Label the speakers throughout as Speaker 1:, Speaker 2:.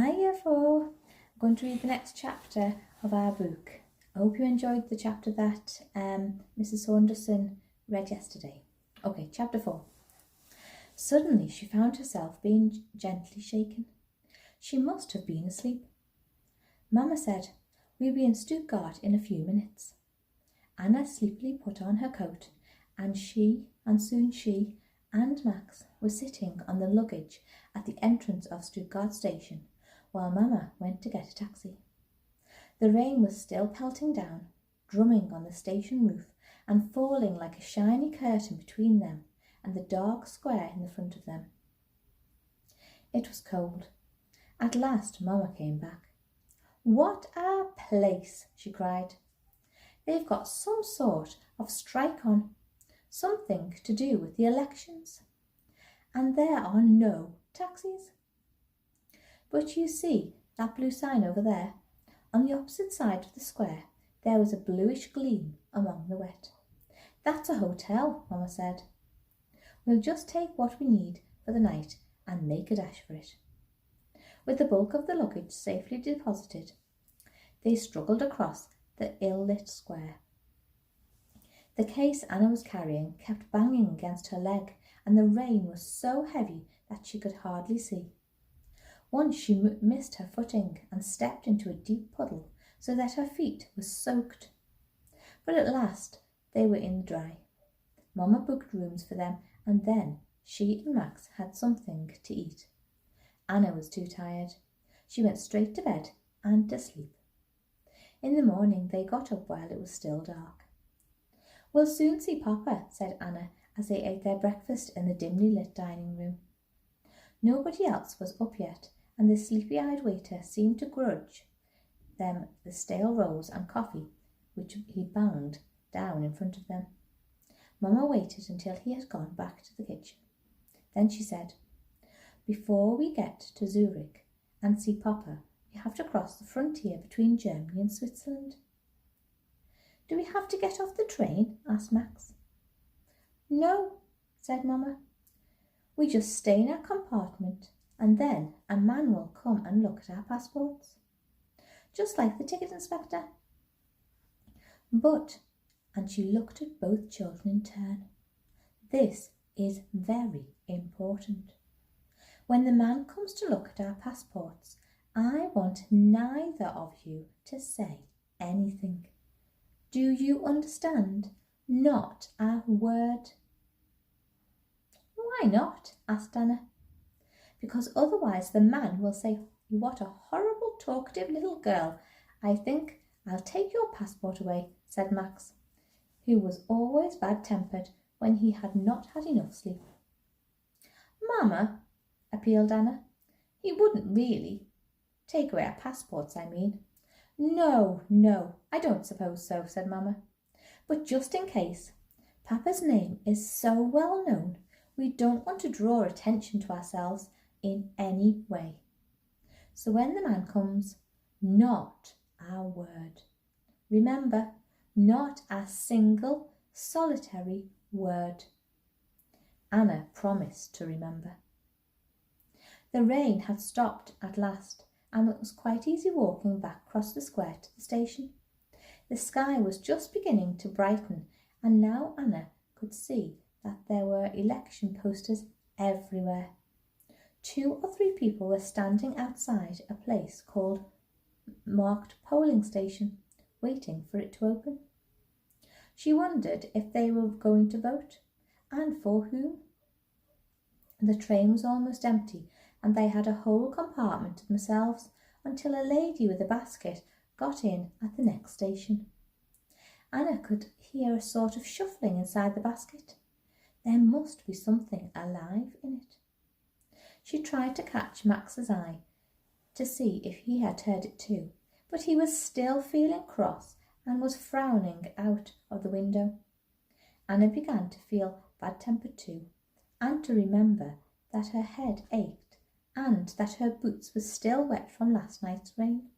Speaker 1: Hi, Year 4. I'm going to read the next chapter of our book. I hope you enjoyed the chapter that Mrs. Saunderson read yesterday. Okay, chapter 4. Suddenly she found herself being gently shaken. She must have been asleep. Mamma said, "We'll be in Stuttgart in a few minutes." Anna sleepily put on her coat, and soon she and Max were sitting on the luggage at the entrance of Stuttgart station, while Mamma went to get a taxi. The rain was still pelting down, drumming on the station roof and falling like a shiny curtain between them and the dark square in the front of them. It was cold. At last Mamma came back. "What a place!" she cried. "They've got some sort of strike on, something to do with the elections, and there are no taxis. But you see that blue sign over there? On the opposite side of the square there was a bluish gleam among the wet. That's a hotel," Mamma said. "We'll just take what we need for the night and make a dash for it." With the bulk of the luggage safely deposited, they struggled across the ill-lit square. The case Anna was carrying kept banging against her leg, and the rain was so heavy that she could hardly see. Once she missed her footing and stepped into a deep puddle so that her feet were soaked. But at last they were in the dry. Mamma booked rooms for them, and then she and Max had something to eat. Anna was too tired. She went straight to bed and to sleep. In the morning they got up while it was still dark. "We'll soon see Papa," said Anna as they ate their breakfast in the dimly lit dining room. Nobody else was up yet, and the sleepy-eyed waiter seemed to grudge them the stale rolls and coffee which he banged down in front of them. Mamma waited until he had gone back to the kitchen. Then she said, "Before we get to Zurich and see Papa, we have to cross the frontier between Germany and Switzerland." "Do we have to get off the train?" asked Max. "No," said Mamma. "We just stay in our compartment, and then a man will come and look at our passports, just like the ticket inspector. But," and she looked at both children in turn, "this is very important. When the man comes to look at our passports, I want neither of you to say anything. Do you understand? Not a word." "Why not?" asked Anna. "Because otherwise the man will say, 'What a horrible talkative little girl. I think I'll take your passport away,'" said Max, who was always bad-tempered when he had not had enough sleep. "Mamma," appealed Anna, "he wouldn't really take away our passports, I mean." No, I don't suppose so," said Mamma. "But just in case. Papa's name is so well known, we don't want to draw attention to ourselves in any way. So when the man comes, not a word. Remember, not a single solitary word." Anna promised to remember. The rain had stopped at last, and it was quite easy walking back across the square to the station. The sky was just beginning to brighten, and now Anna could see that there were election posters everywhere. 2 or 3 people were standing outside a place called marked polling station, waiting for it to open. She wondered if they were going to vote, and for whom. The train was almost empty, and they had a whole compartment to themselves until a lady with a basket got in at the next station. Anna could hear a sort of shuffling inside the basket. There must be something alive in it. She tried to catch Max's eye to see if he had heard it too, but he was still feeling cross and was frowning out of the window. Anna began to feel bad-tempered too, and to remember that her head ached and that her boots were still wet from last night's rain.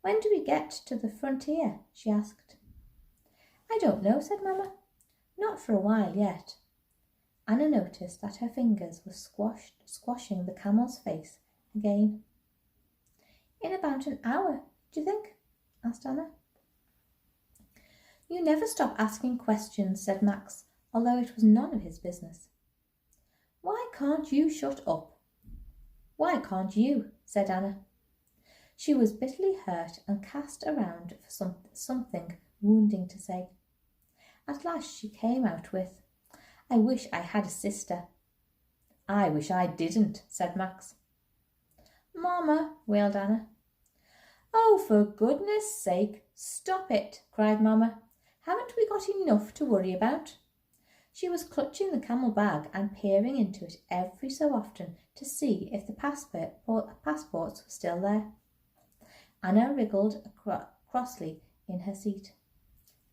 Speaker 1: "When do we get to the frontier?" she asked. "I don't know," said Mamma. "Not for a while yet." Anna noticed that her fingers were squashing the camel's face again. In about an hour, do you think? Asked Anna. You never stop asking questions, said Max, although it was none of his business. Why can't you shut up? Why can't you? Said Anna. She was bitterly hurt and cast around for something wounding to say. At last she came out with, I wish I had a sister. I wish I didn't, said Max. Mamma, wailed Anna. Oh, for goodness sake, stop it, cried Mamma. Haven't we got enough to worry about? She was clutching the camel bag and peering into it every so often to see if the passports were still there. Anna wriggled crossly in her seat.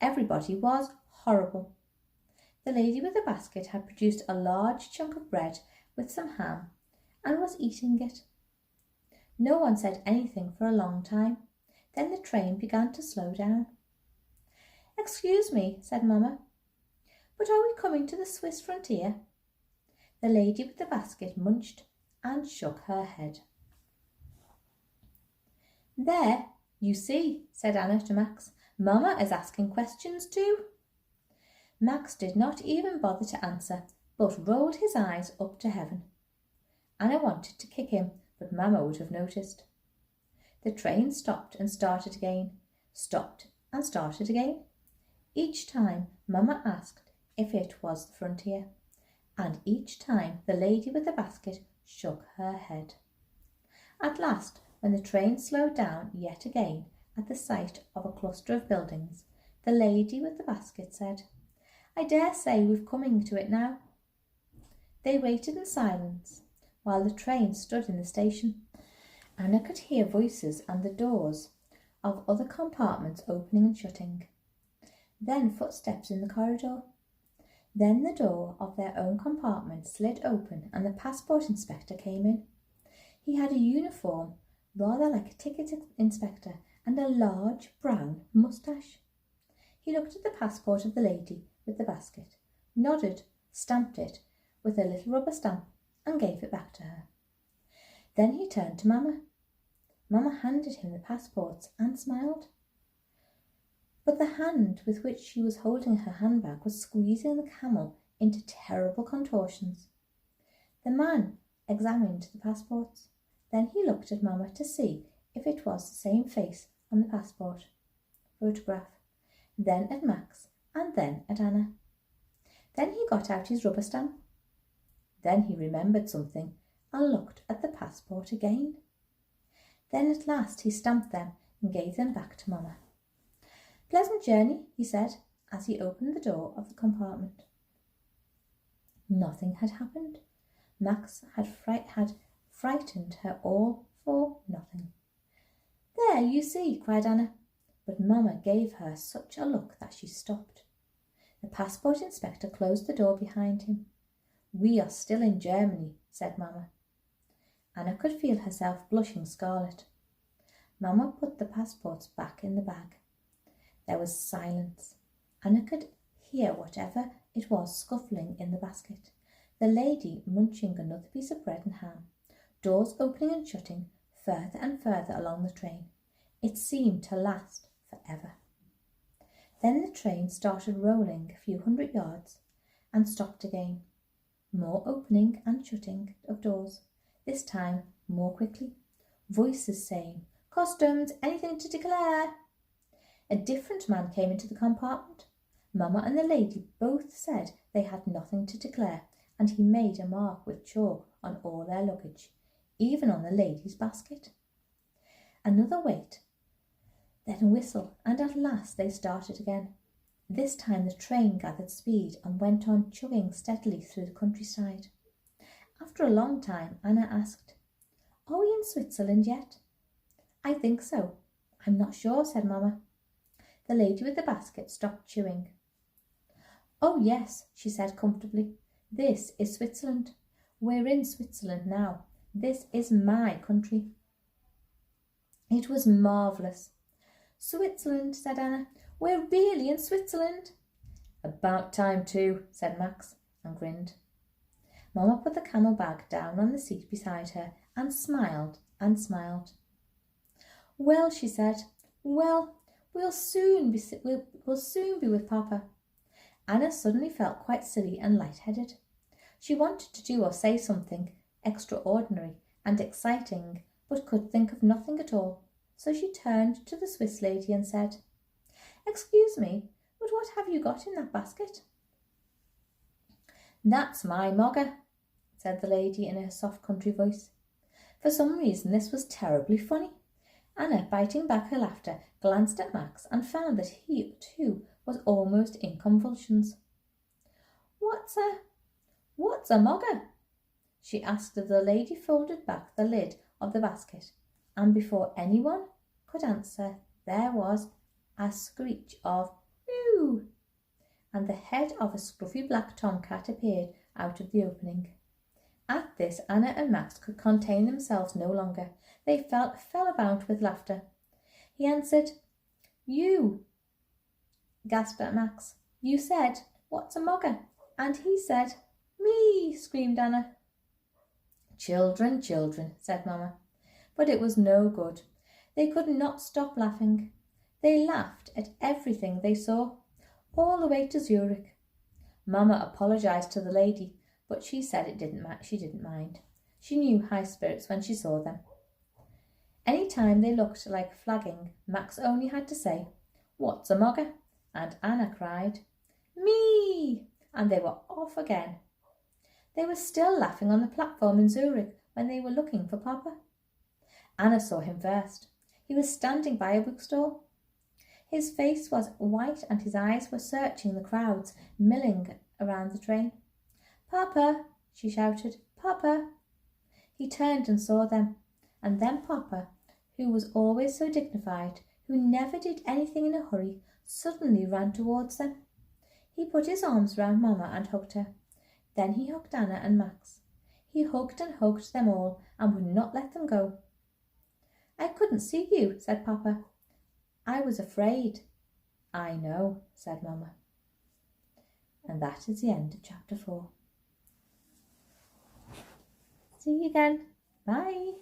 Speaker 1: Everybody was horrible. The lady with the basket had produced a large chunk of bread with some ham and was eating it. No one said anything for a long time. Then the train began to slow down. Excuse me, said Mamma, but are we coming to the Swiss frontier? The lady with the basket munched and shook her head. There, you see, said Anna to Max. Mamma is asking questions too. Max did not even bother to answer, but rolled his eyes up to heaven. Anna wanted to kick him, but Mamma would have noticed. The train stopped and started again, stopped and started again. Each time Mamma asked if it was the frontier, and each time the lady with the basket shook her head. At last, when the train slowed down yet again at the sight of a cluster of buildings, the lady with the basket said, I dare say we're coming to it now. They waited in silence while the train stood in the station. Anna could hear voices and the doors of other compartments opening and shutting. Then footsteps in the corridor. Then the door of their own compartment slid open and the passport inspector came in. He had a uniform rather like a ticket inspector and a large brown moustache. He looked at the passport of the lady with the basket, nodded, stamped it with a little rubber stamp and gave it back to her. Then he turned to Mamma. Mamma handed him the passports and smiled. But the hand with which she was holding her handbag was squeezing the camel into terrible contortions. The man examined the passports. Then he looked at Mamma to see if it was the same face on the passport photograph, then at Max, and then at Anna. Then he got out his rubber stamp. Then he remembered something and looked at the passport again. Then at last he stamped them and gave them back to Mamma. Pleasant journey, he said, as he opened the door of the compartment. Nothing had happened. Max had frightened her all for nothing. There, you see, cried Anna, but Mamma gave her such a look that she stopped. The passport inspector closed the door behind him. We are still in Germany, said Mamma. Anna could feel herself blushing scarlet. Mamma put the passports back in the bag. There was silence. Anna could hear whatever it was scuffling in the basket. The lady munching another piece of bread and ham. Doors opening and shutting further and further along the train. It seemed to last forever. Then the train started rolling a few hundred yards and stopped again. More opening and shutting of doors, this time more quickly. Voices saying, Customs, anything to declare? A different man came into the compartment. Mamma and the lady both said they had nothing to declare, and he made a mark with chalk on all their luggage, even on the lady's basket. Another wait, then a whistle, and at last they started again. This time the train gathered speed and went on chugging steadily through the countryside. After a long time, Anna asked, Are we in Switzerland yet? I think so. I'm not sure, said Mamma. The lady with the basket stopped chewing. Oh, yes, she said comfortably. This is Switzerland. We're in Switzerland now. This is my country. It was marvellous. Switzerland, said Anna. We're really in Switzerland. About time too, said Max, and grinned. Mamma put the camel bag down on the seat beside her and smiled and smiled. Well, she said, well, we'll soon be with Papa. Anna suddenly felt quite silly and light-headed. She wanted to do or say something extraordinary and exciting, but could think of nothing at all. So she turned to the Swiss lady and said, "Excuse me, but what have you got in that basket?" "That's my mogger," said the lady in her soft country voice. For some reason this was terribly funny. Anna, biting back her laughter, glanced at Max and found that he, too, was almost in convulsions. What's a mogger?" she asked as the lady folded back the lid of the basket, and before anyone could answer, there was a screech of "Moo!" and the head of a scruffy black tomcat appeared out of the opening. At this, Anna and Max could contain themselves no longer. They fell about with laughter. He answered, "You," gasped at Max. "You said, 'What's a mogger?' And he said, 'Me,'" screamed Anna. "Children, children," said Mamma. But it was no good. They could not stop laughing. They laughed at everything they saw, all the way to Zurich. Mamma apologized to the lady, but she said she didn't mind. She knew high spirits when she saw them. Any time they looked like flagging, Max only had to say, "What's a mogger?" and Anna cried, "Me!" and they were off again. They were still laughing on the platform in Zurich when they were looking for Papa. Anna saw him first. He was standing by a bookstall. His face was white and his eyes were searching the crowds milling around the train. "Papa!" she shouted. "Papa!" He turned and saw them, and then Papa, who was always so dignified, who never did anything in a hurry, suddenly ran towards them. He put his arms round Mamma and hugged her. Then he hugged Anna and Max. He hugged and hugged them all and would not let them go. "I couldn't see you," said Papa. "I was afraid." "I know," said Mamma. And that is the end of chapter 4. See you again. Bye.